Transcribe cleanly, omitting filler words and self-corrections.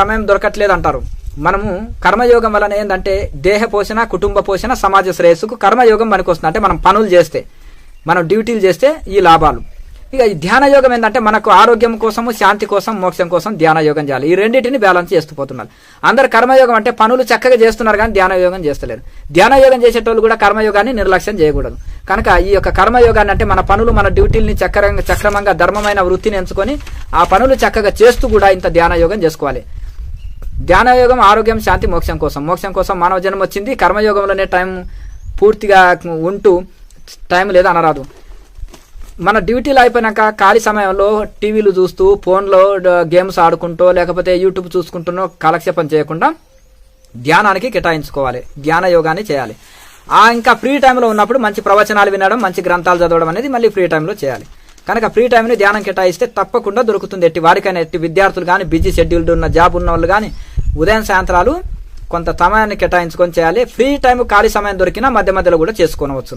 సమయం దొరకట్లేదు అంటారు. మనము కర్మయోగం వలన ఏంటంటే దేహ పోషణ, కుటుంబ పోషణ, సమాజ శ్రేయస్సుకు కర్మయోగం పనికొస్తుంది. అంటే మనం పనులు చేస్తే, మనం డ్యూటీలు చేస్తే ఈ లాభాలు. ఇక ఈ ధ్యాన యోగం ఏంటంటే మనకు ఆరోగ్యం కోసము, శాంతి కోసం, మోక్షం కోసం ధ్యాన యోగం చేయాలి. ఈ రెండింటిని బ్యాలెన్స్ చేస్తూ పోతున్నారు. అందరు కర్మయోగం అంటే పనులు చక్కగా చేస్తున్నారు కానీ ధ్యాన యోగం చేస్తలేరు. ధ్యాన యోగం చేసేటోళ్ళు కూడా కర్మయోగాన్ని నిర్లక్ష్యం చేయకూడదు. కనుక ఈ యొక్క కర్మయోగాన్ని అంటే మన పనులు, మన డ్యూటీలని చక్రమంగా ధర్మమైన వృత్తిని ఎంచుకొని ఆ పనులు చక్కగా చేస్తూ కూడా ఇంత ధ్యాన యోగం చేసుకోవాలి. ధ్యాన యోగం ఆరోగ్యం, శాంతి, మోక్షం కోసం. మోక్షం కోసం మానవ జన్మ వచ్చింది. కర్మయోగంలోనే టైం పూర్తిగా ఉంటూ టైం లేదా అనరాదు. మన డ్యూటీలు అయిపోయినాక ఖాళీ సమయంలో టీవీలు చూస్తూ, ఫోన్లో గేమ్స్ ఆడుకుంటూ, లేకపోతే యూట్యూబ్ చూసుకుంటూ కాలక్షేపం చేయకుండా ధ్యానానికి కేటాయించుకోవాలి. ధ్యాన యోగాన్ని చేయాలి. ఇంకా ఫ్రీ టైంలో ఉన్నప్పుడు మంచి ప్రవచనాలు వినడం, మంచి గ్రంథాలు చదవడం అనేది మళ్ళీ ఫ్రీ టైంలో చేయాలి. కనుక ఫ్రీ టైంని ధ్యానం కేటాయిస్తే తప్పకుండా దొరుకుతుంది. ఎట్టి వారికైనా, ఎట్టి విద్యార్థులు కానీ, బిజీ షెడ్యూల్డ్ ఉన్న జాబ్ ఉన్న వాళ్ళు కానీ ఉదయం సాయంత్రాలు కొంత సమయాన్ని కేటాయించుకొని చేయాలి. ఫ్రీ టైం ఖాళీ సమయం దొరికినా మధ్య మధ్యలో కూడా చేసుకోవచ్చు.